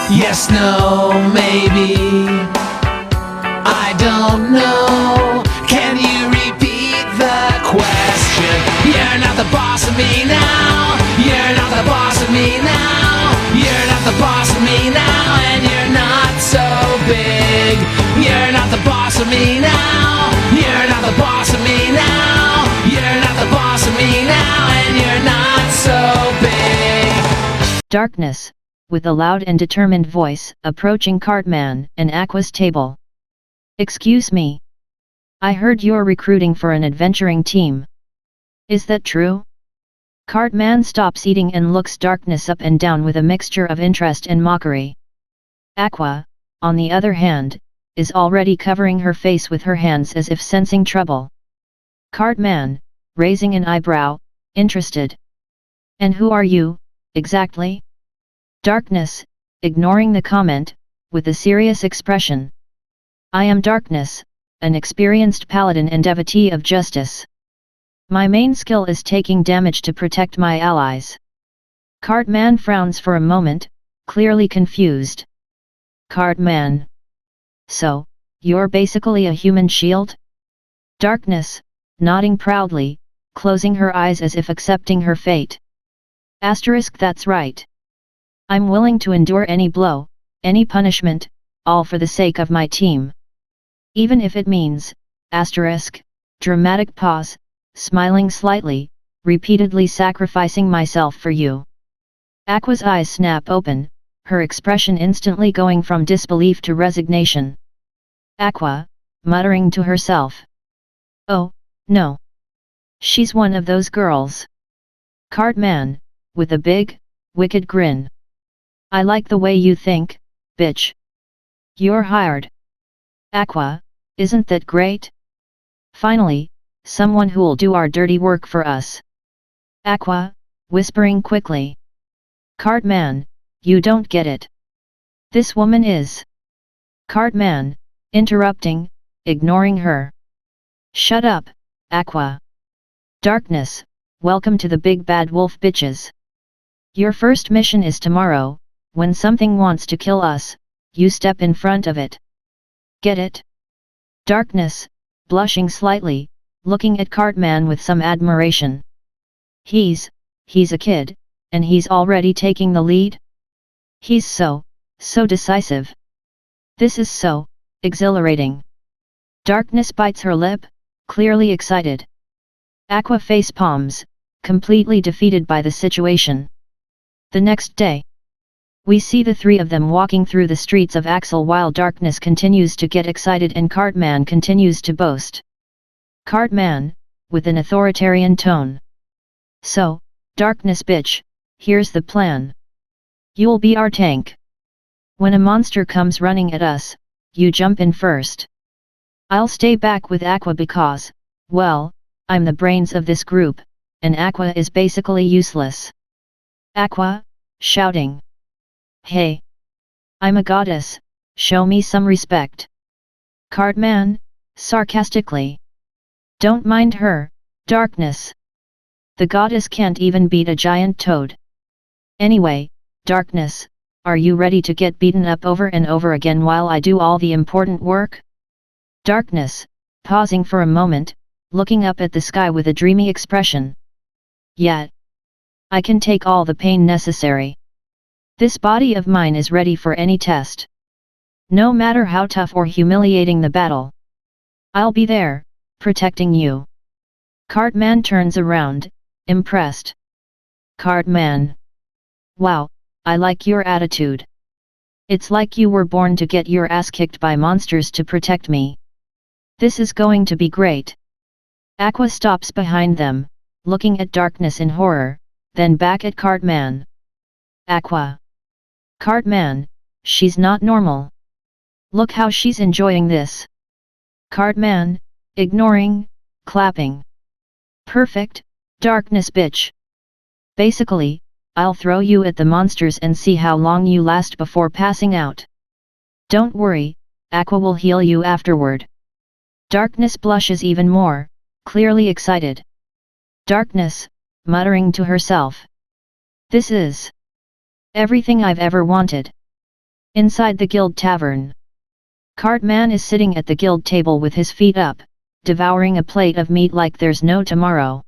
Yes, no, maybe. I don't know. Can you repeat the question? You're not the boss of me now. You're not the boss of me now. You're not the boss of me now. And you're not so big. You're not the boss of me now. You're not the boss of me now. You're not the boss of me now. And you're not so big. Darkness, with a loud and determined voice, approaching Cartman and Aqua's table. Excuse me. I heard you're recruiting for an adventuring team. Is that true? Cartman stops eating and looks Darkness up and down with a mixture of interest and mockery. Aqua, on the other hand, is already covering her face with her hands as if sensing trouble. Cartman, raising an eyebrow, interested. And who are you, exactly? Darkness, ignoring the comment, with a serious expression. I am Darkness, an experienced paladin and devotee of justice. My main skill is taking damage to protect my allies. Cartman frowns for a moment, clearly confused. Cartman. So, you're basically a human shield? Darkness, nodding proudly, closing her eyes as if accepting her fate. Asterisk, that's right. I'm willing to endure any blow, any punishment, all for the sake of my team. Even if it means, asterisk, dramatic pause, smiling slightly, repeatedly sacrificing myself for you. Aqua's eyes snap open, her expression instantly going from disbelief to resignation. Aqua, muttering to herself. Oh, no. She's one of those girls. Cartman, with a big, wicked grin. I like the way you think, bitch. You're hired. Aqua, isn't that great? Finally, someone who'll do our dirty work for us. Aqua, whispering quickly. Cartman, you don't get it. This woman is. Cartman, interrupting, ignoring her. Shut up, Aqua. Darkness, welcome to the big bad wolf bitches. Your first mission is tomorrow, when something wants to kill us, you step in front of it. Get it? Darkness, blushing slightly, looking at Cartman with some admiration. He's a kid, and he's already taking the lead? He's so decisive. This is so exhilarating. Darkness bites her lip, clearly excited. Aqua face palms, completely defeated by the situation. The next day, we see the three of them walking through the streets of Axel while Darkness continues to get excited and Cartman continues to boast. Cartman, with an authoritarian tone. So, Darkness bitch, here's the plan. You'll be our tank. When a monster comes running at us, you jump in first. I'll stay back with Aqua because, well, I'm the brains of this group, and Aqua is basically useless. Aqua, shouting. Hey! I'm a goddess, show me some respect. Cartman, sarcastically. Don't mind her, Darkness. The goddess can't even beat a giant toad. Anyway, Darkness, are you ready to get beaten up over and over again while I do all the important work? Darkness, pausing for a moment, looking up at the sky with a dreamy expression. Yet. I can take all the pain necessary. This body of mine is ready for any test. No matter how tough or humiliating the battle. I'll be there, protecting you. Cartman turns around, impressed. Cartman. Wow, I like your attitude. It's like you were born to get your ass kicked by monsters to protect me. This is going to be great. Aqua stops behind them, looking at Darkness in horror, then back at Cartman. Aqua. Cartman, she's not normal. Look how she's enjoying this. Cartman, ignoring, clapping. Perfect, Darkness bitch. Basically, I'll throw you at the monsters and see how long you last before passing out. Don't worry, Aqua will heal you afterward. Darkness blushes even more, clearly excited. Darkness, muttering to herself. This is everything I've ever wanted. Inside the guild tavern. Cartman is sitting at the guild table with his feet up, devouring a plate of meat like there's no tomorrow.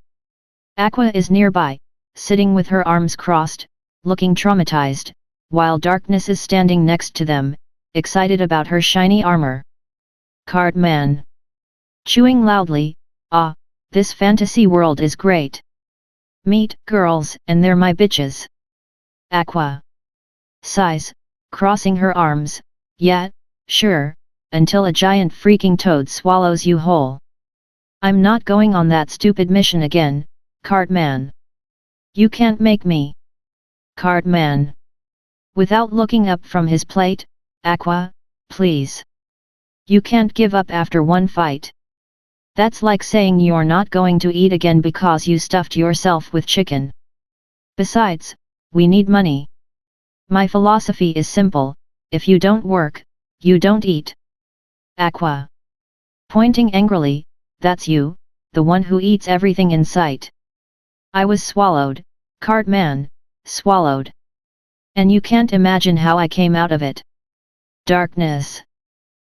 Aqua is nearby, sitting with her arms crossed, looking traumatized, while Darkness is standing next to them, excited about her shiny armor. Cartman. Chewing loudly, "Ah, this fantasy world is great. Meet girls and they're my bitches." Aqua. Sighs, crossing her arms, "Yeah, sure, until a giant freaking toad swallows you whole. I'm not going on that stupid mission again, Cartman. You can't make me." Cartman. Without looking up from his plate, "Aqua, please. You can't give up after one fight. That's like saying you're not going to eat again because you stuffed yourself with chicken. Besides, we need money. My philosophy is simple, if you don't work, you don't eat." Aqua. Pointing angrily, "That's you, the one who eats everything in sight. I was swallowed, Cartman, swallowed. And you can't imagine how I came out of it." Darkness.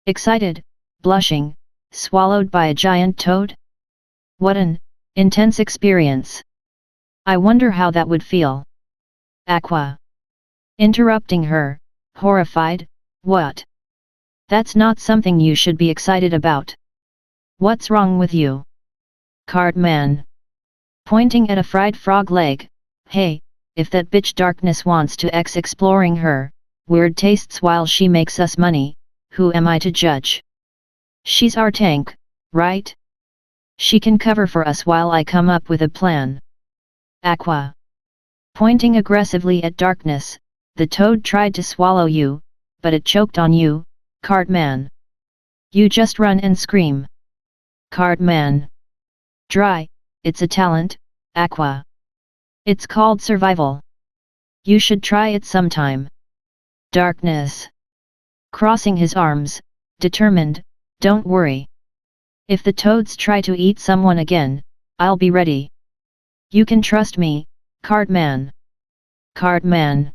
Excited, blushing, swallowed by a giant toad? What an intense experience. I wonder how that would feel. Aqua. Interrupting her, horrified, "What? That's not something you should be excited about. What's wrong with you?" Cartman. Pointing at a fried frog leg, "Hey, if that bitch Darkness wants to exploring her weird tastes while she makes us money, who am I to judge? She's our tank, right? She can cover for us while I come up with a plan." Aqua. Pointing aggressively at Darkness, "The toad tried to swallow you, but it choked on you, Cartman. You just run and scream." Cartman. Dry, "It's a talent, Aqua. It's called survival. You should try it sometime." Darkness. Crossing his arms, determined, "Don't worry. If the toads try to eat someone again, I'll be ready. You can trust me, Cartman." Cartman.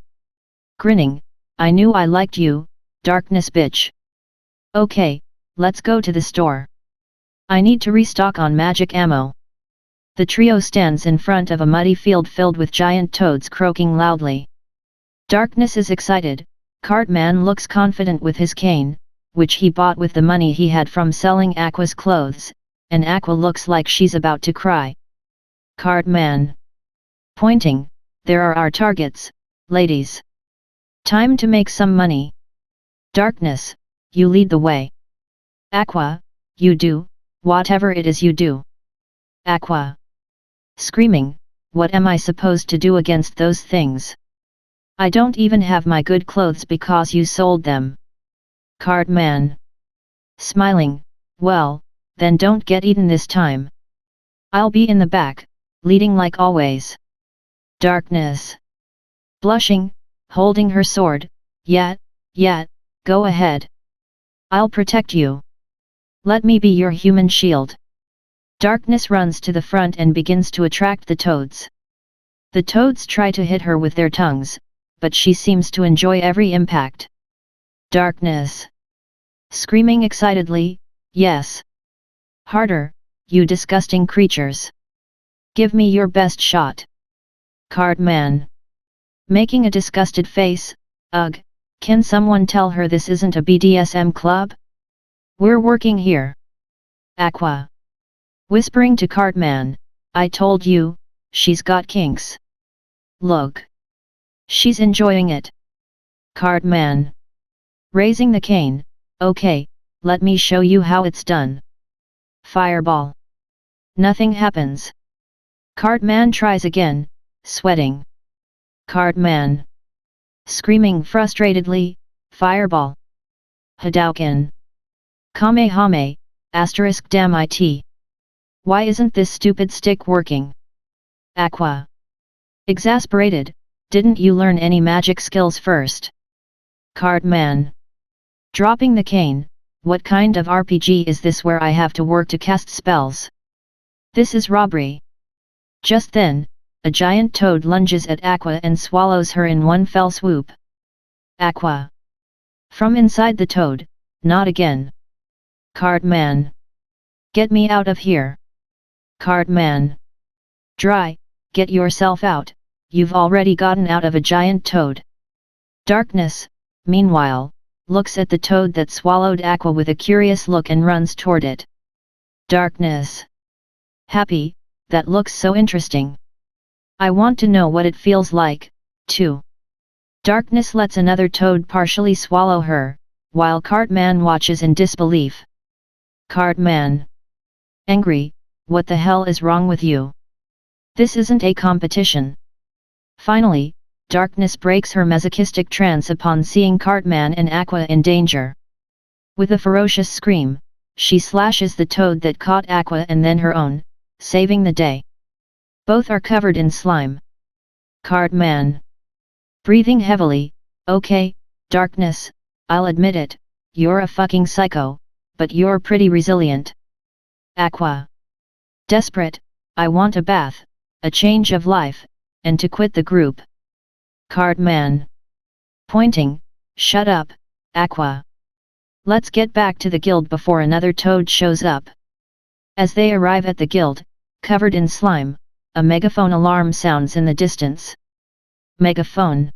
Grinning, "I knew I liked you, Darkness bitch. Okay, let's go to the store. I need to restock on magic ammo." The trio stands in front of a muddy field filled with giant toads croaking loudly. Darkness is excited, Cartman looks confident with his cane, which he bought with the money he had from selling Aqua's clothes, and Aqua looks like she's about to cry. Cartman. Pointing, "There are our targets, ladies. Time to make some money. Darkness, you lead the way. Aqua, you do, whatever it is you do." Aqua. Screaming, "What am I supposed to do against those things? I don't even have my good clothes because you sold them." Cartman. Smiling, "Well, then don't get eaten this time. I'll be in the back, leading like always." Darkness. Blushing, holding her sword, Yeah, go ahead. I'll protect you. Let me be your human shield." Darkness runs to the front and begins to attract the toads. The toads try to hit her with their tongues, but she seems to enjoy every impact. Darkness. Screaming excitedly, "Yes. Harder, you disgusting creatures. Give me your best shot." Cartman. Making a disgusted face, "Ugh, can someone tell her this isn't a BDSM club? We're working here." Aqua. Whispering to Cartman, "I told you, she's got kinks. Look. She's enjoying it." Cartman. Raising the cane, "Okay, let me show you how it's done." Fireball. Nothing happens. Cartman tries again, sweating. Cartman. Screaming frustratedly, "Fireball. Hadouken. Kamehame, *, damn it. Why isn't this stupid stick working?" Aqua. Exasperated, "Didn't you learn any magic skills first?" Cartman. Dropping the cane, "What kind of RPG is this where I have to work to cast spells? This is robbery." Just then, a giant toad lunges at Aqua and swallows her in one fell swoop. Aqua. From inside the toad, not again. Cartman. Get me out of here. Cartman. Dry, get yourself out, you've already gotten out of a giant toad. Darkness, meanwhile, looks at the toad that swallowed Aqua with a curious look and runs toward it. Darkness. Happy, that looks so interesting. I want to know what it feels like, too. Darkness lets another toad partially swallow her, while Cartman watches in disbelief. Cartman. Angry, what the hell is wrong with you? This isn't a competition. Finally, Darkness breaks her masochistic trance upon seeing Cartman and Aqua in danger. With a ferocious scream, she slashes the toad that caught Aqua and then her own, saving the day. Both are covered in slime. Cartman. Breathing heavily, okay, Darkness, I'll admit it, you're a fucking psycho, but you're pretty resilient. Aqua. Desperate, I want a bath, a change of life, and to quit the group. Cartman. Pointing, shut up, Aqua. Let's get back to the guild before another toad shows up. As they arrive at the guild, covered in slime, a megaphone alarm sounds in the distance. Megaphone.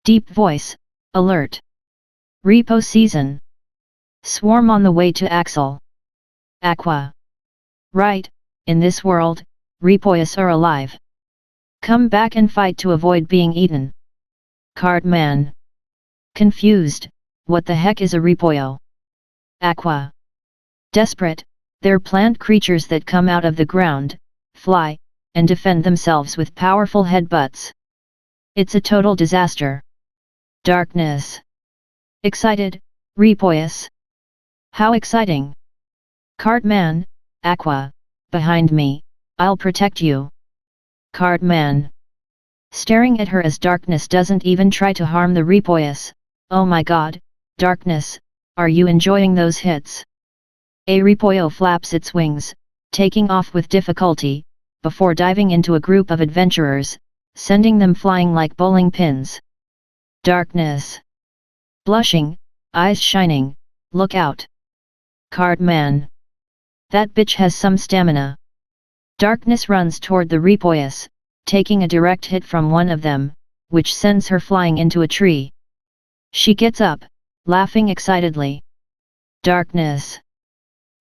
Deep voice, alert. Repo season. Swarm on the way to Axel. Aqua. Right, in this world, Repoius are alive. Come back and fight to avoid being eaten. Cartman. Confused, what the heck is a Repoio? Aqua. Desperate, they're plant creatures that come out of the ground, fly, and defend themselves with powerful headbutts. It's a total disaster. Darkness. Excited, Repoius. How exciting! Cartman, Aqua, behind me, I'll protect you. Cartman. Staring at her as Darkness doesn't even try to harm the Repoius. Oh my god, Darkness, are you enjoying those hits? A Repoio flaps its wings, taking off with difficulty, before diving into a group of adventurers, sending them flying like bowling pins. Darkness. Blushing, eyes shining, look out. Cartman. That bitch has some stamina. Darkness runs toward the Repoius, taking a direct hit from one of them, which sends her flying into a tree. She gets up, laughing excitedly. Darkness.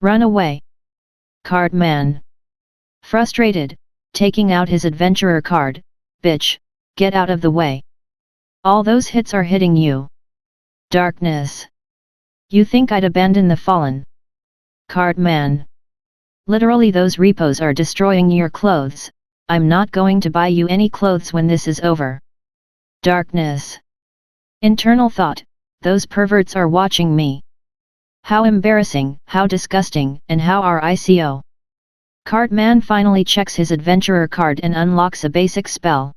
Run away. Cartman. Frustrated, taking out his adventurer card, bitch, get out of the way. All those hits are hitting you. Darkness. You think I'd abandon the fallen? Cartman. Literally those repos are destroying your clothes, I'm not going to buy you any clothes when this is over. Darkness. Internal thought, those perverts are watching me. How embarrassing, how disgusting, and how RICO. Cartman finally checks his adventurer card and unlocks a basic spell.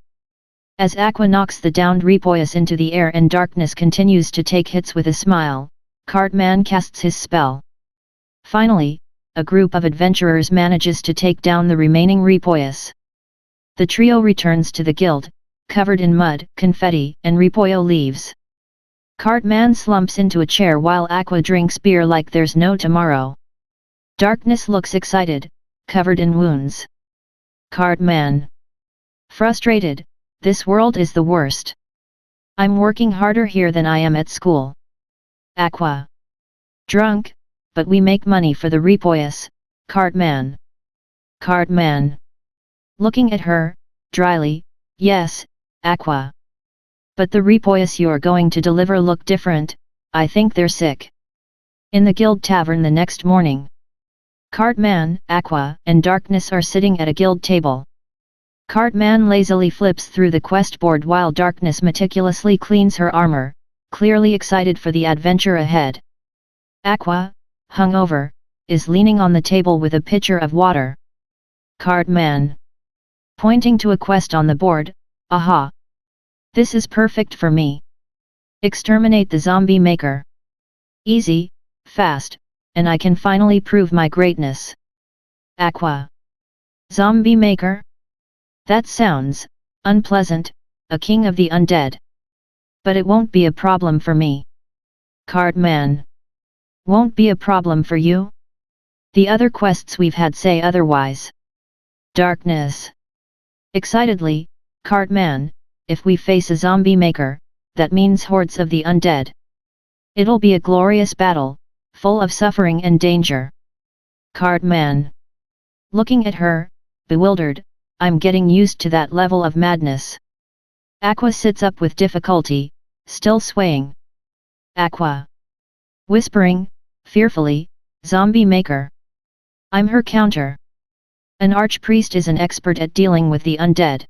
As Aqua knocks the downed Repoius into the air and Darkness continues to take hits with a smile, Cartman casts his spell. Finally, a group of adventurers manages to take down the remaining Repoius. The trio returns to the guild, covered in mud, confetti, and Repoio leaves. Cartman slumps into a chair while Aqua drinks beer like there's no tomorrow. Darkness looks excited, covered in wounds. Cartman. Frustrated, this world is the worst. I'm working harder here than I am at school. Aqua. Drunk, but we make money for the Repoius, Cartman. Cartman. Looking at her, dryly, yes, Aqua. But the Repoius you're going to deliver look different, I think they're sick. In the guild tavern the next morning. Cartman, Aqua, and Darkness are sitting at a guild table. Cartman lazily flips through the quest board while Darkness meticulously cleans her armor, clearly excited for the adventure ahead. Aqua, hungover, is leaning on the table with a pitcher of water. Cartman. Pointing to a quest on the board, aha! This is perfect for me. Exterminate the zombie maker. Easy, fast, and I can finally prove my greatness. Aqua. Zombie maker? That sounds unpleasant, a king of the undead. But it won't be a problem for me. Cartman. Won't be a problem for you? The other quests we've had say otherwise. Darkness. Excitedly, Cartman, if we face a zombie maker, that means hordes of the undead. It'll be a glorious battle, full of suffering and danger. Cartman. Looking at her, bewildered, I'm getting used to that level of madness. Aqua sits up with difficulty, still swaying. Aqua. Whispering, fearfully, zombie maker. I'm her counter. An archpriest is an expert at dealing with the undead.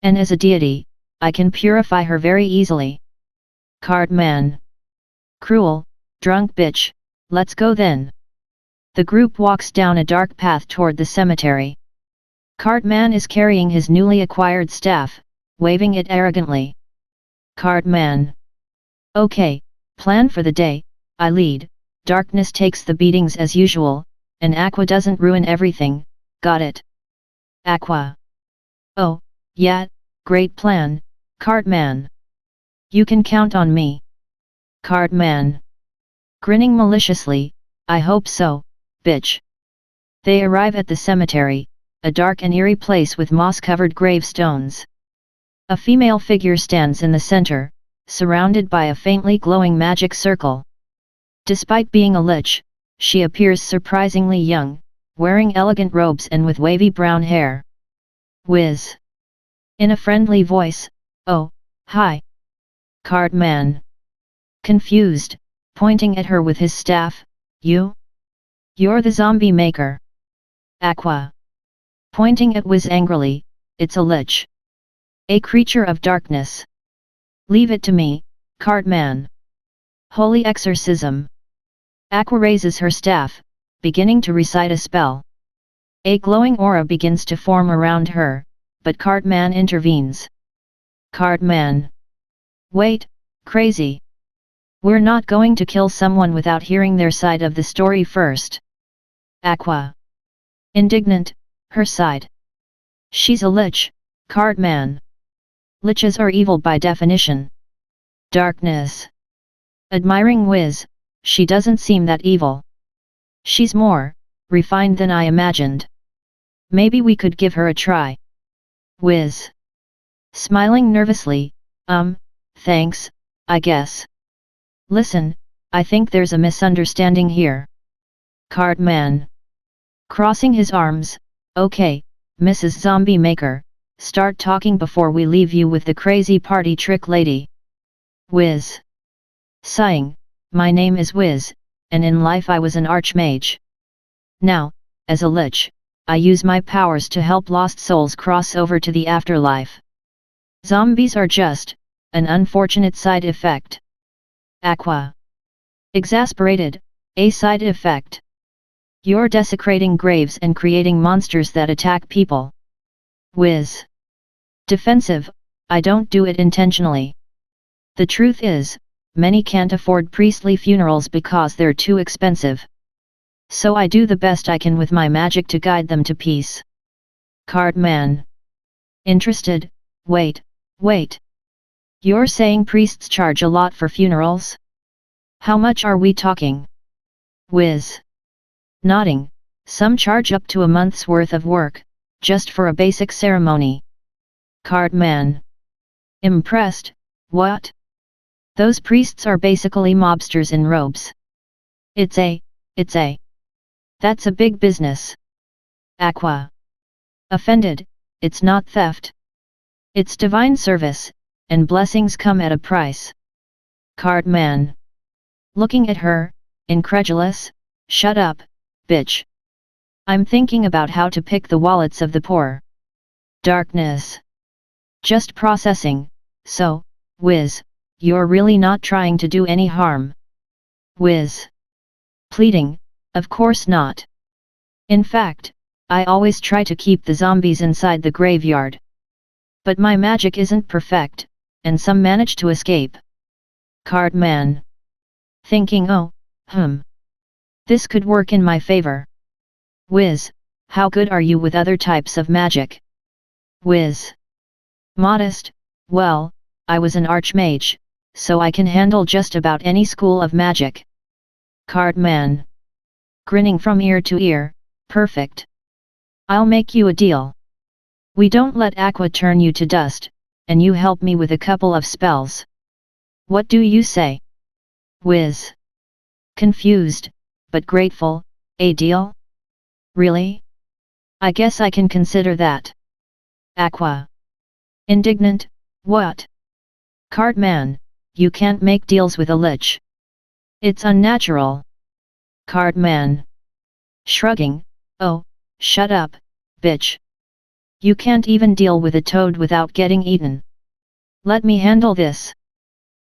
And as a deity, I can purify her very easily. Cartman. Cruel, drunk bitch, let's go then. The group walks down a dark path toward the cemetery. Cartman is carrying his newly acquired staff, waving it arrogantly. Cartman. Okay, plan for the day, I lead, darkness takes the beatings as usual, and Aqua doesn't ruin everything, got it? Aqua. Oh, yeah, great plan, Cartman. You can count on me. Cartman. Grinning maliciously, I hope so, bitch. They arrive at the cemetery, a dark and eerie place with moss-covered gravestones. A female figure stands in the center, surrounded by a faintly glowing magic circle. Despite being a lich, she appears surprisingly young, wearing elegant robes and with wavy brown hair. Whiz. In a friendly voice, oh, hi. Cartman. Confused, pointing at her with his staff, you? You're the zombie maker. Aqua. Pointing at Whiz angrily, it's a lich. A creature of darkness. Leave it to me, Cartman. Holy exorcism. Aqua raises her staff, beginning to recite a spell. A glowing aura begins to form around her, but Cartman intervenes. Cartman. Wait, crazy. We're not going to kill someone without hearing their side of the story first. Aqua. Indignant, her side. She's a lich, Cartman. Liches are evil by definition. Darkness. Admiring Whiz, she doesn't seem that evil. She's more refined than I imagined. Maybe we could give her a try. Whiz. Smiling nervously, thanks, I guess. Listen, I think there's a misunderstanding here. Cartman. Crossing his arms, okay, Mrs. Zombie Maker, start talking before we leave you with the crazy party trick lady. Whiz. Sighing, my name is Whiz, and in life I was an archmage. Now, as a lich, I use my powers to help lost souls cross over to the afterlife. Zombies are just an unfortunate side effect. Aqua. Exasperated, a side effect. You're desecrating graves and creating monsters that attack people. Whiz. Defensive, I don't do it intentionally. The truth is, many can't afford priestly funerals because they're too expensive. So I do the best I can with my magic to guide them to peace. Cartman. Interested, wait. You're saying priests charge a lot for funerals? How much are we talking? Whiz. Nodding, some charge up to a month's worth of work, just for a basic ceremony. Cartman. Impressed, what? Those priests are basically mobsters in robes. It's a. That's a big business. Aqua. Offended, it's not theft. It's divine service, and blessings come at a price. Cartman. Looking at her, incredulous, shut up, bitch. I'm thinking about how to pick the wallets of the poor. Darkness. Just processing, so, Whiz, you're really not trying to do any harm. Whiz. Pleading, of course not. In fact, I always try to keep the zombies inside the graveyard. But my magic isn't perfect, and some manage to escape. Cartman. Thinking, oh, this could work in my favor. Whiz, how good are you with other types of magic? Whiz. Modest, well, I was an archmage, so I can handle just about any school of magic. Cartman. Grinning from ear to ear, perfect. I'll make you a deal. We don't let Aqua turn you to dust, and you help me with a couple of spells. What do you say? Whiz. Confused, but grateful, a deal? Really? I guess I can consider that. Aqua. Indignant, what? Cartman, you can't make deals with a lich. It's unnatural. Cartman. Shrugging, oh, shut up, bitch. You can't even deal with a toad without getting eaten. Let me handle this.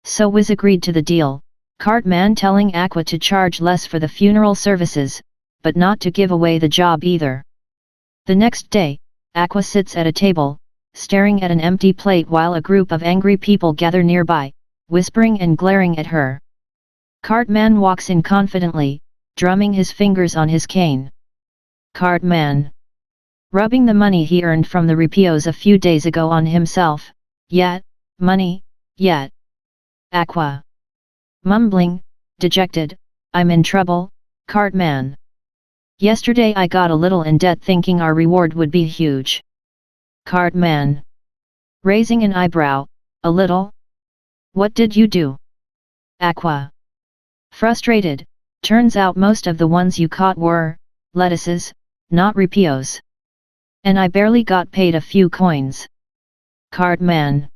So Wiz agreed to the deal, Cartman telling Aqua to charge less for the funeral services, but not to give away the job either. The next day, Aqua sits at a table, staring at an empty plate while a group of angry people gather nearby, whispering and glaring at her. Cartman walks in confidently, drumming his fingers on his cane. Cartman. Rubbing the money he earned from the repos a few days ago on himself. Yet, money, yet. Aqua. Mumbling, dejected, I'm in trouble, Cartman. Yesterday I got a little in debt thinking our reward would be huge. Cartman. Raising an eyebrow, a little? What did you do? Aqua. Frustrated, turns out most of the ones you caught were lettuces, not repos. And I barely got paid a few coins. Cartman.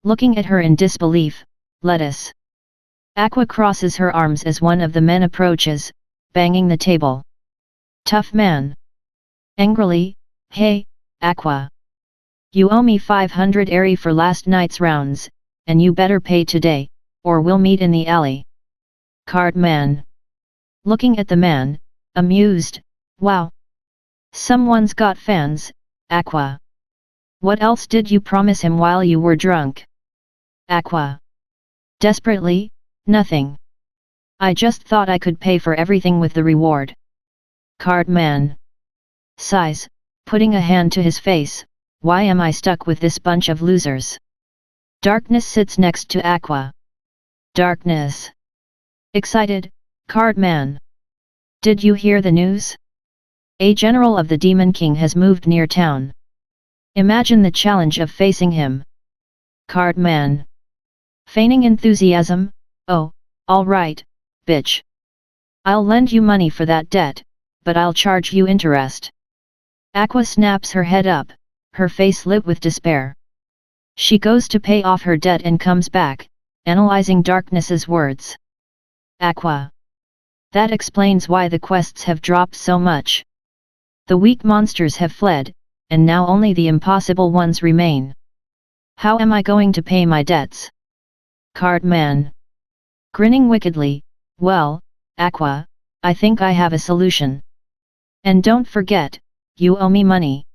Looking at her in disbelief, lettuce. Aqua crosses her arms as one of the men approaches, banging the table. Tough man. Angrily, hey, Aqua. You owe me 500 Eri for last night's rounds, and you better pay today, or we'll meet in the alley. Cartman. Looking at the man, amused, wow. Someone's got fans, Aqua. What else did you promise him while you were drunk? Aqua. Desperately, nothing. I just thought I could pay for everything with the reward. Cartman. Sighs, putting a hand to his face, why am I stuck with this bunch of losers? Darkness sits next to Aqua. Darkness. Excited, Cartman. Did you hear the news? A general of the Demon King has moved near town. Imagine the challenge of facing him. Cartman. Feigning enthusiasm, oh, all right, bitch. I'll lend you money for that debt, but I'll charge you interest. Aqua snaps her head up, her face lit with despair. She goes to pay off her debt and comes back, analyzing Darkness's words. Aqua. That explains why the quests have dropped so much. The weak monsters have fled, and now only the impossible ones remain. How am I going to pay my debts? Cartman. Grinning wickedly, well, Aqua, I think I have a solution. And don't forget, you owe me money.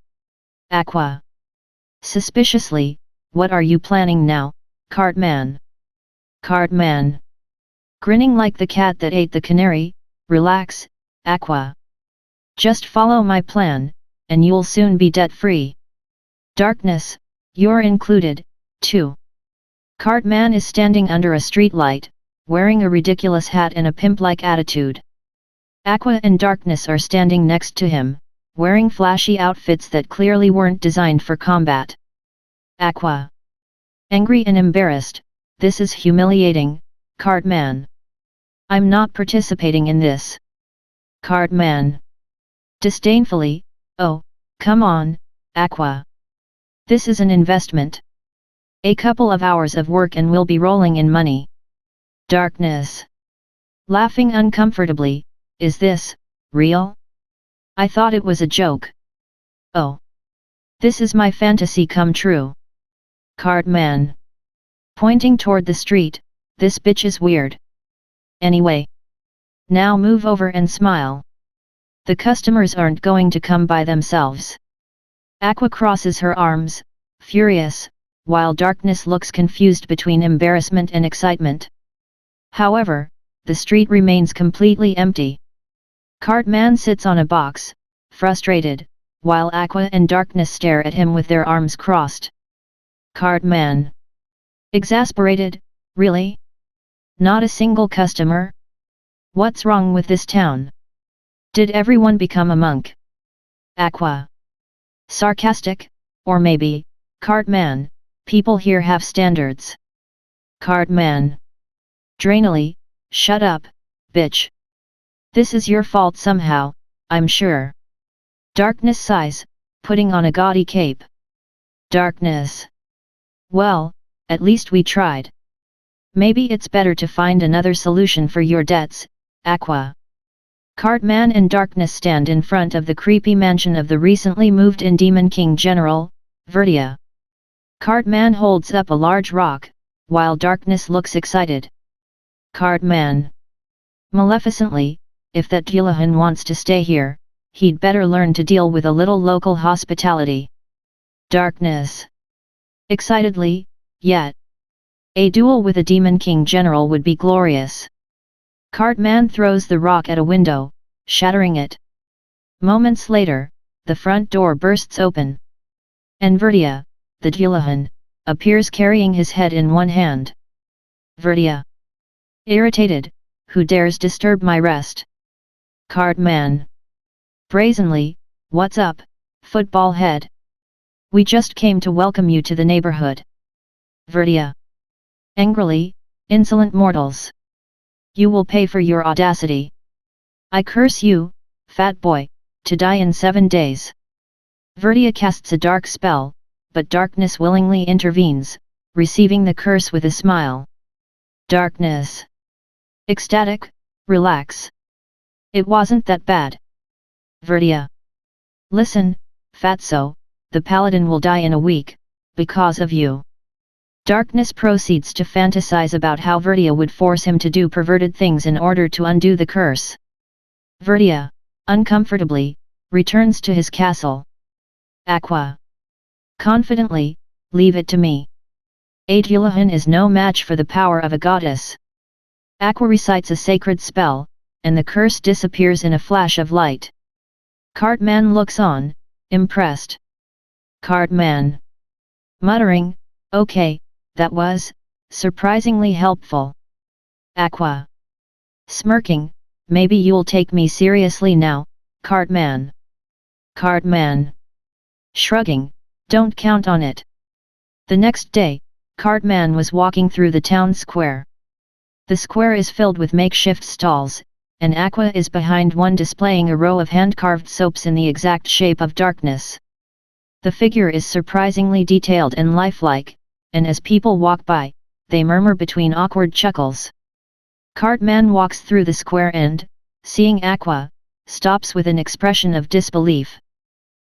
Aqua. Suspiciously, what are you planning now, Cartman? Cartman. Grinning like the cat that ate the canary, relax, Aqua. Just follow my plan, and you'll soon be debt-free. Darkness, you're included, too. Cartman is standing under a streetlight, wearing a ridiculous hat and a pimp-like attitude. Aqua and Darkness are standing next to him, wearing flashy outfits that clearly weren't designed for combat. Aqua. Angry and embarrassed, this is humiliating, Cartman. I'm not participating in this. Cartman. Disdainfully, oh, come on, Aqua. This is an investment. A couple of hours of work and we'll be rolling in money. Darkness. Laughing uncomfortably, is this real? I thought it was a joke. Oh. This is my fantasy come true. Cartman. Pointing toward the street, this bitch is weird. Anyway. Now move over and smile. The customers aren't going to come by themselves. Aqua crosses her arms, furious, while Darkness looks confused between embarrassment and excitement. However, the street remains completely empty. Cartman sits on a box, frustrated, while Aqua and Darkness stare at him with their arms crossed. Cartman. Exasperated, Really? Not a single customer? What's wrong with this town? Did everyone become a monk? Aqua. Sarcastic, or maybe, Cartman, people here have standards. Cartman. Drainily, shut up, bitch. This is your fault somehow, I'm sure. Darkness sighs, putting on a gaudy cape. Darkness. Well, at least we tried. Maybe it's better to find another solution for your debts, Aqua. Cartman and Darkness stand in front of the creepy mansion of the recently moved-in Demon King General, Vertia. Cartman holds up a large rock, while Darkness looks excited. Cartman. Maleficently, if that Duelahan wants to stay here, he'd better learn to deal with a little local hospitality. Darkness. Excitedly, yet. A duel with a Demon King General would be glorious. Cartman throws the rock at a window, shattering it. Moments later, the front door bursts open. And Vertia, the Duelahan, appears carrying his head in one hand. Vertia. Irritated, who dares disturb my rest? Cartman. Brazenly, what's up, football head? We just came to welcome you to the neighborhood. Vertia. Angrily, insolent mortals. You will pay for your audacity. I curse you, fat boy, to die in 7 days. Vertia casts a dark spell, but Darkness willingly intervenes, receiving the curse with a smile. Darkness. Ecstatic, relax. It wasn't that bad. Vertia. Listen, fatso, the paladin will die in a week, because of you. Darkness proceeds to fantasize about how Vertia would force him to do perverted things in order to undo the curse. Vertia, uncomfortably, returns to his castle. Aqua. Confidently, leave it to me. Duelahan is no match for the power of a goddess. Aqua recites a sacred spell, and the curse disappears in a flash of light. Cartman looks on, impressed. Cartman. Muttering, okay, that was surprisingly helpful. Aqua. Smirking, maybe you'll take me seriously now, Cartman. Cartman. Shrugging, don't count on it. The next day, Cartman was walking through the town square. The square is filled with makeshift stalls, and Aqua is behind one displaying a row of hand-carved soaps in the exact shape of Darkness. The figure is surprisingly detailed and lifelike, and as people walk by, they murmur between awkward chuckles. Cartman walks through the square and, seeing Aqua, stops with an expression of disbelief.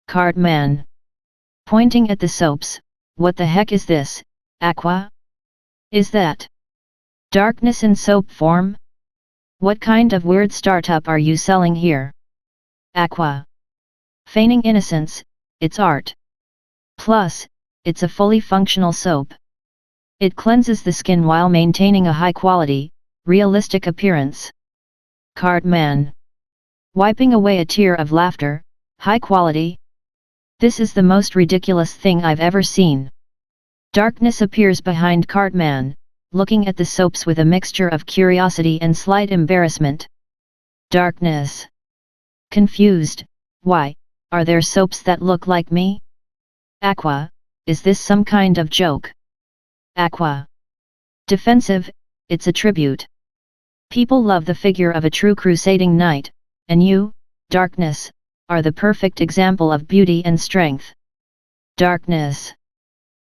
Cartman. Pointing at the soaps, what the heck is this, Aqua? Is that Darkness in soap form? What kind of weird startup are you selling here? Aqua. Feigning innocence, it's art. Plus, it's a fully functional soap. It cleanses the skin while maintaining a high-quality, realistic appearance. Cartman. Wiping away a tear of laughter, high quality? This is the most ridiculous thing I've ever seen. Darkness appears behind Cartman, looking at the soaps with a mixture of curiosity and slight embarrassment. Darkness. Confused, why, are there soaps that look like me? Aqua, is this some kind of joke? Aqua. Defensive, it's a tribute. People love the figure of a true crusading knight, and you, Darkness, are the perfect example of beauty and strength. Darkness.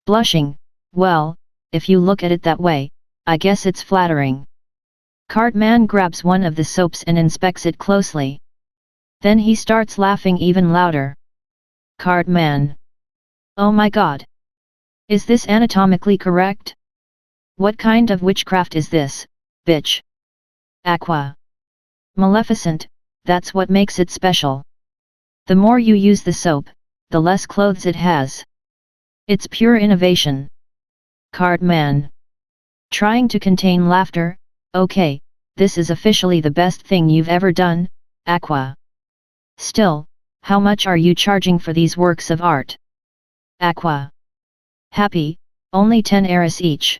Blushing, well, if you look at it that way, I guess it's flattering. Cartman grabs one of the soaps and inspects it closely. Then he starts laughing even louder. Cartman. Oh my god! Is this anatomically correct? What kind of witchcraft is this, bitch? Aqua. Maleficent, that's what makes it special. The more you use the soap, the less clothes it has. It's pure innovation. Cartman. Trying to contain laughter, okay, this is officially the best thing you've ever done, Aqua. Still, how much are you charging for these works of art? Aqua. Happy, only 10 eris each.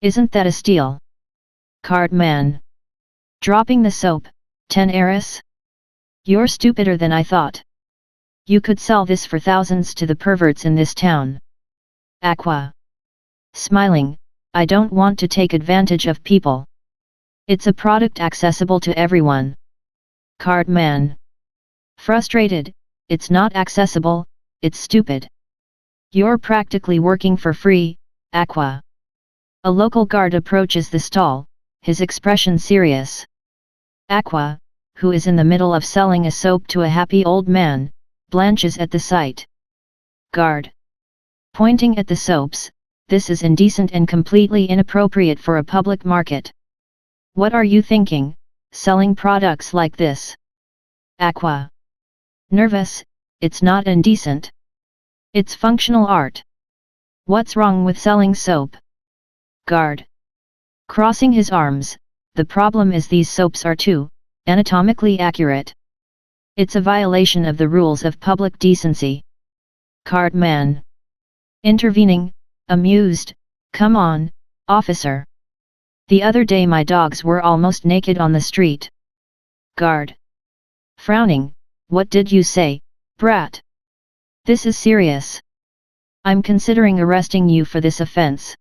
Isn't that a steal? Cartman. Dropping the soap, 10 Eris? You're stupider than I thought. You could sell this for thousands to the perverts in this town. Aqua. Smiling, I don't want to take advantage of people. It's a product accessible to everyone. Cartman. Frustrated, it's not accessible, it's stupid. You're practically working for free, Aqua. A local guard approaches the stall, his expression serious. Aqua, who is in the middle of selling a soap to a happy old man, blanches at the sight. Guard. Pointing at the soaps, this is indecent and completely inappropriate for a public market. What are you thinking, selling products like this? Aqua. Nervous, it's not indecent. It's functional art. What's wrong with selling soap? Guard. Crossing his arms, the problem is these soaps are too anatomically accurate. It's a violation of the rules of public decency. Cartman. Intervening, amused, come on, officer. The other day my dogs were almost naked on the street. Guard. Frowning, what did you say, brat? This is serious. I'm considering arresting you for this offense.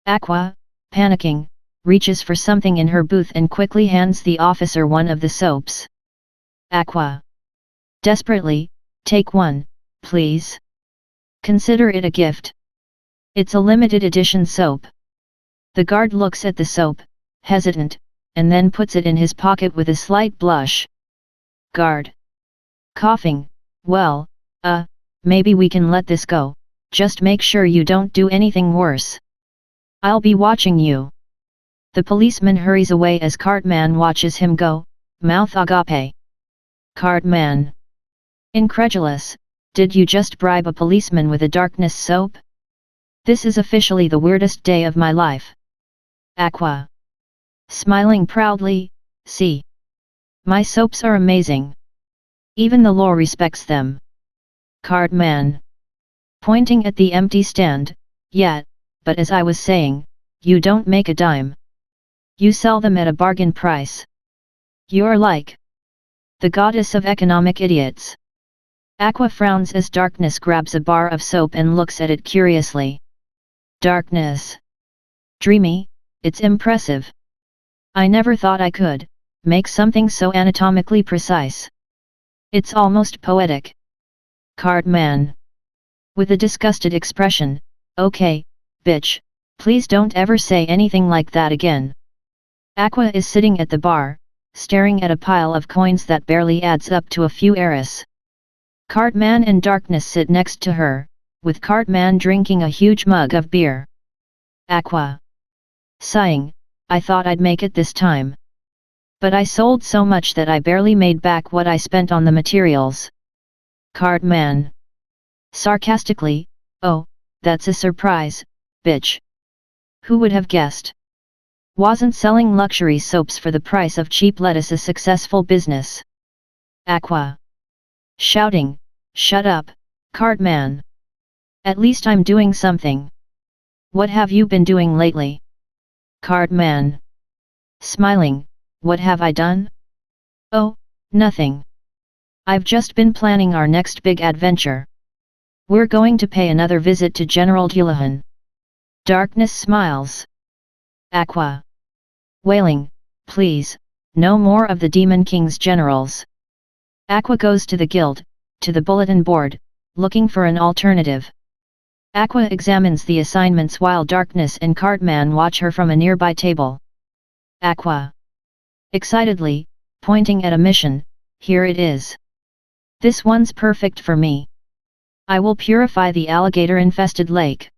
Aqua, panicking, reaches for something in her booth and quickly hands the officer one of the soaps. Aqua. Desperately, take one, please. Consider it a gift. It's a limited edition soap. The guard looks at the soap, hesitant, and then puts it in his pocket with a slight blush. Guard. Coughing, well, maybe we can let this go, just make sure you don't do anything worse. I'll be watching you. The policeman hurries away as Cartman watches him go, mouth agape. Cartman. Incredulous, did you just bribe a policeman with a darkness soap? This is officially the weirdest day of my life. Aqua. Smiling proudly, see. My soaps are amazing. Even the law respects them. Cartman. Pointing at the empty stand, yeah, but as I was saying, you don't make a dime. You sell them at a bargain price. You're like the goddess of economic idiots. Aqua frowns as Darkness grabs a bar of soap and looks at it curiously. Darkness. Dreamy, it's impressive. I never thought I could make something so anatomically precise. It's almost poetic. Cartman. With a disgusted expression, okay, bitch, please don't ever say anything like that again. Aqua is sitting at the bar, staring at a pile of coins that barely adds up to a few Eris. Cartman and Darkness sit next to her, with Cartman drinking a huge mug of beer. Aqua. Sighing, I thought I'd make it this time. But I sold so much that I barely made back what I spent on the materials. Cartman. Sarcastically, oh, that's a surprise, bitch. Who would have guessed? Wasn't selling luxury soaps for the price of cheap lettuce a successful business? Aqua. Shouting, shut up, Cartman. At least I'm doing something. What have you been doing lately? Cartman. Smiling, what have I done? Oh, nothing. I've just been planning our next big adventure. We're going to pay another visit to General Duel. Darkness smiles. Aqua. Wailing, please, no more of the Demon King's generals. Aqua goes to the guild, to the bulletin board, looking for an alternative. Aqua examines the assignments while Darkness and Cartman watch her from a nearby table. Aqua. Excitedly, pointing at a mission, here it is. This one's perfect for me. I will purify the alligator-infested lake.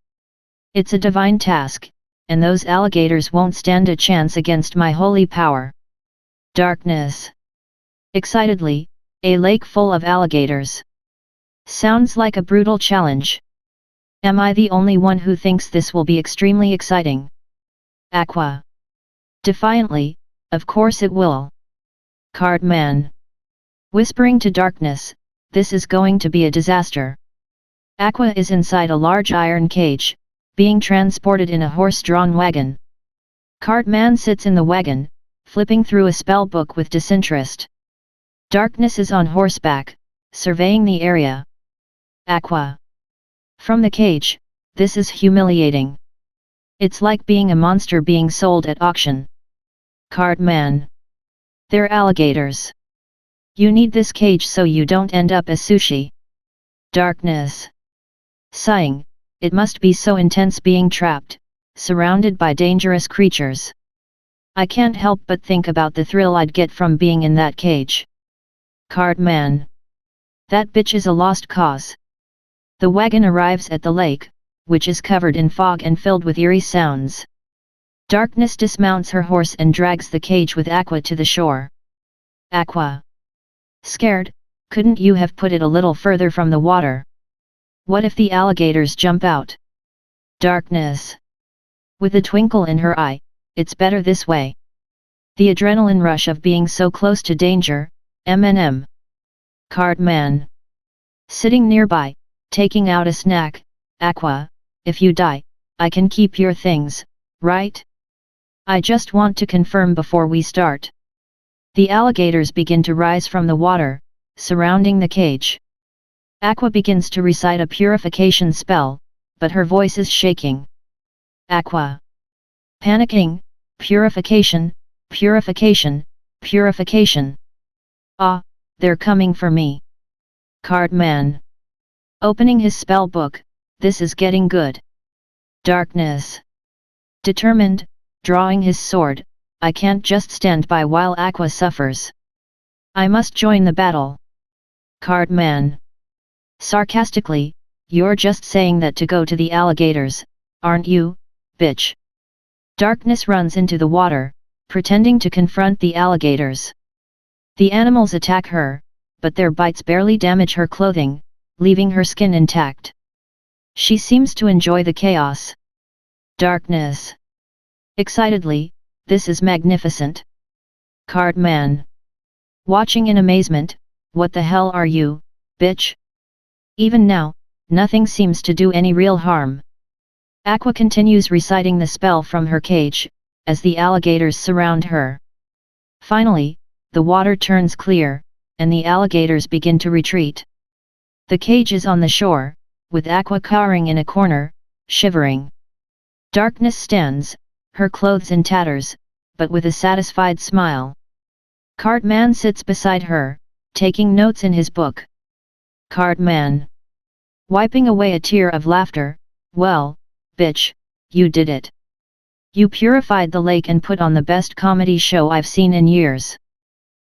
It's a divine task, and those alligators won't stand a chance against my holy power. Darkness. Excitedly, a lake full of alligators. Sounds like a brutal challenge. Am I the only one who thinks this will be extremely exciting? Aqua. Defiantly, of course it will. Cartman. Whispering to Darkness, this is going to be a disaster. Aqua is inside a large iron cage, being transported in a horse-drawn wagon. Cartman sits in the wagon, flipping through a spell book with disinterest. Darkness is on horseback, surveying the area. Aqua. From the cage, this is humiliating. It's like being a monster being sold at auction. Cartman. They're alligators. You need this cage so you don't end up as sushi. Darkness. Sighing, it must be so intense being trapped, surrounded by dangerous creatures. I can't help but think about the thrill I'd get from being in that cage. Cartman. That bitch is a lost cause. The wagon arrives at the lake, which is covered in fog and filled with eerie sounds. Darkness dismounts her horse and drags the cage with Aqua to the shore. Aqua. Scared, couldn't you have put it a little further from the water? What if the alligators jump out? Darkness. With a twinkle in her eye, it's better this way. The adrenaline rush of being so close to danger, M&M. Cartman. Sitting nearby, taking out a snack, Aqua, if you die, I can keep your things, right? I just want to confirm before we start. The alligators begin to rise from the water, surrounding the cage. Aqua begins to recite a purification spell, but her voice is shaking. Aqua. Panicking, purification, purification, purification. Ah, they're coming for me. Cartman. Opening his spell book, this is getting good. Darkness. Determined, drawing his sword, I can't just stand by while Aqua suffers. I must join the battle. Cartman. Sarcastically, you're just saying that to go to the alligators, aren't you, bitch? Darkness runs into the water, pretending to confront the alligators. The animals attack her, but their bites barely damage her clothing, leaving her skin intact. She seems to enjoy the chaos. Darkness. Excitedly, this is magnificent. Cartman. Watching in amazement, what the hell are you, bitch? Even now, nothing seems to do any real harm. Aqua continues reciting the spell from her cage, as the alligators surround her. Finally, the water turns clear, and the alligators begin to retreat. The cage is on the shore, with Aqua cowering in a corner, shivering. Darkness stands, her clothes in tatters, but with a satisfied smile. Cartman sits beside her, taking notes in his book. Cartman. Wiping away a tear of laughter, well, bitch, you did it. You purified the lake and put on the best comedy show I've seen in years.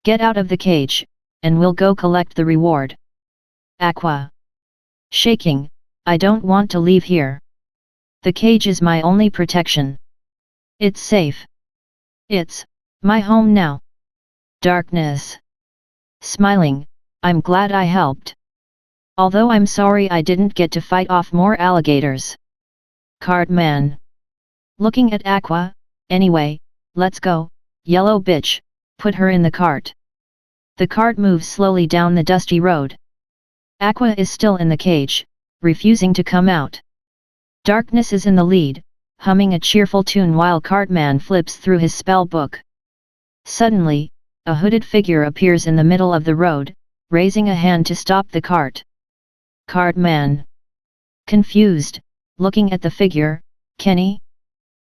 Get out of the cage, and we'll go collect the reward. Aqua. Shaking, I don't want to leave here. The cage is my only protection. It's safe. It's my home now. Darkness. Smiling, I'm glad I helped. Although I'm sorry I didn't get to fight off more alligators. Cartman. Looking at Aqua, anyway, let's go, yellow bitch, put her in the cart. The cart moves slowly down the dusty road. Aqua is still in the cage, refusing to come out. Darkness is in the lead, humming a cheerful tune while Cartman flips through his spell book. Suddenly, a hooded figure appears in the middle of the road, raising a hand to stop the cart. Cartman. Confused, looking at the figure, Kenny?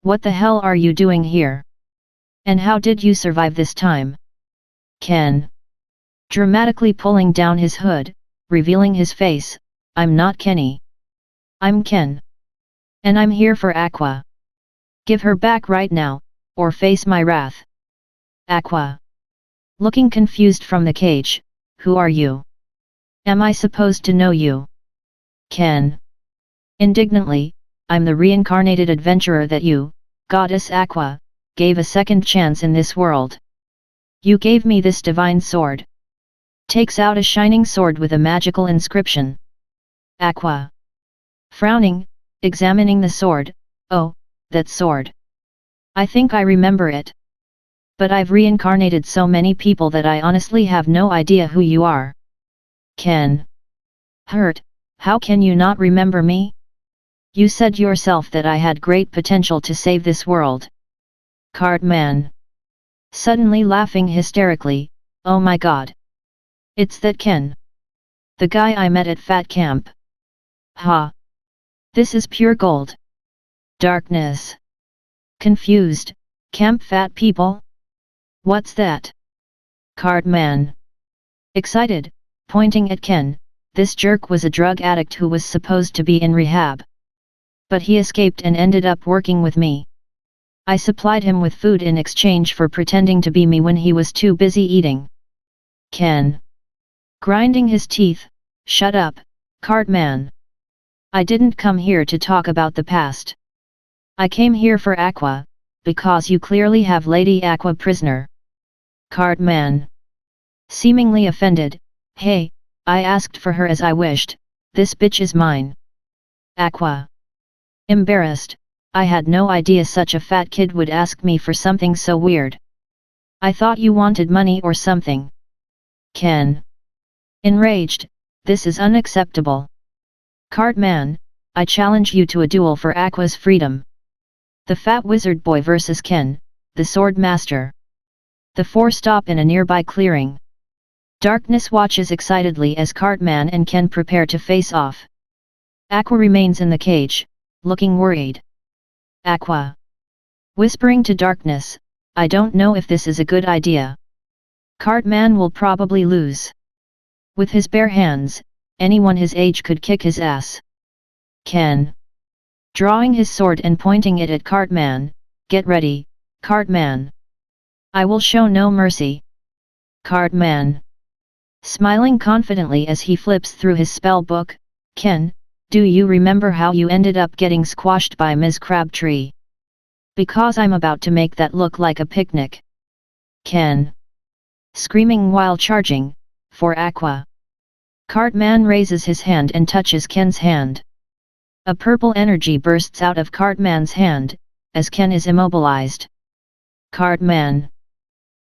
What the hell are you doing here? And how did you survive this time? Ken. Dramatically pulling down his hood, revealing his face, I'm not Kenny. I'm Ken. And I'm here for Aqua. Give her back right now, or face my wrath. Aqua. Looking confused from the cage, who are you? Am I supposed to know you? Ken. Indignantly, I'm the reincarnated adventurer that you, Goddess Aqua, gave a second chance in this world. You gave me this divine sword. Takes out a shining sword with a magical inscription. Aqua. Frowning, examining the sword, oh, that sword. I think I remember it. But I've reincarnated so many people that I honestly have no idea who you are. Ken. Hurt, how can you not remember me? You said yourself that I had great potential to save this world. Cartman. Suddenly laughing hysterically, oh my god. It's that Ken. The guy I met at Fat Camp. Ha. This is pure gold. Darkness. Confused, camp fat people? What's that? Cartman. Excited, pointing at Ken, this jerk was a drug addict who was supposed to be in rehab. But he escaped and ended up working with me. I supplied him with food in exchange for pretending to be me when he was too busy eating. Ken. Grinding his teeth, shut up, Cartman. I didn't come here to talk about the past. I came here for Aqua, because you clearly have Lady Aqua prisoner. Cartman. Seemingly offended, hey, I asked for her as I wished, this bitch is mine. Aqua. Embarrassed, I had no idea such a fat kid would ask me for something so weird. I thought you wanted money or something. Ken. Enraged, this is unacceptable. Cartman, I challenge you to a duel for Aqua's freedom. The fat wizard boy versus Ken, the sword master. The four stop in a nearby clearing. Darkness watches excitedly as Cartman and Ken prepare to face off. Aqua remains in the cage, looking worried. Aqua. Whispering to Darkness, I don't know if this is a good idea. Cartman will probably lose. With his bare hands, anyone his age could kick his ass. Ken. Drawing his sword and pointing it at Cartman, get ready, Cartman. I will show no mercy. Cartman. Smiling confidently as he flips through his spell book, Ken, do you remember how you ended up getting squashed by Ms. Crabtree? Because I'm about to make that look like a picnic. Ken. Screaming while charging, for Aqua. Cartman raises his hand and touches Ken's hand. A purple energy bursts out of Cartman's hand, as Ken is immobilized. Cartman.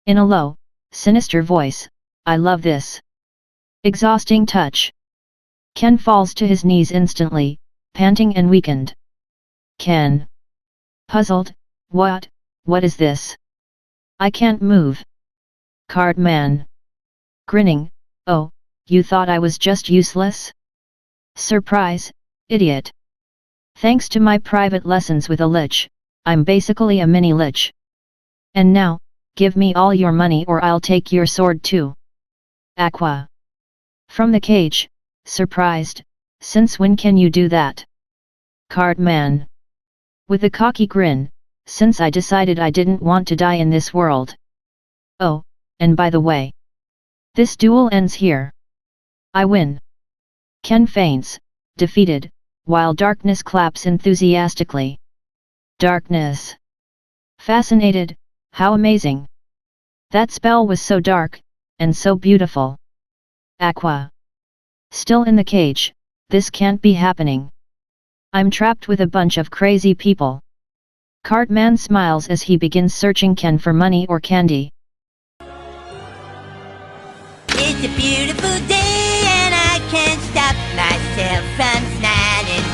In a low, sinister voice, I love this. Exhausting touch. Ken falls to his knees instantly, panting and weakened. Ken. Puzzled, what is this? I can't move. Cartman. Grinning, oh, you thought I was just useless? Surprise, idiot. Thanks to my private lessons with a Lich, I'm basically a mini Lich. And now, give me all your money or I'll take your sword too. Aqua. From the cage, surprised, since when can you do that? Cartman. With a cocky grin, since I decided I didn't want to die in this world. Oh, and by the way. This duel ends here. I win. Ken faints, defeated, while Darkness claps enthusiastically. Darkness. Fascinated, how amazing. That spell was so dark, and so beautiful. Aqua. Still in the cage, this can't be happening. I'm trapped with a bunch of crazy people. Cartman smiles as he begins searching Ken for money or candy. It's a beautiful day and I can't stop myself from smiling.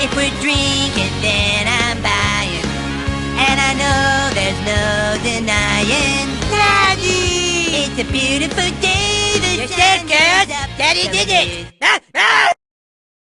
If we're drinking then I'm buying, and I know there's no denying. Daddy! It's a beautiful day. The sun comes up. Daddy did it!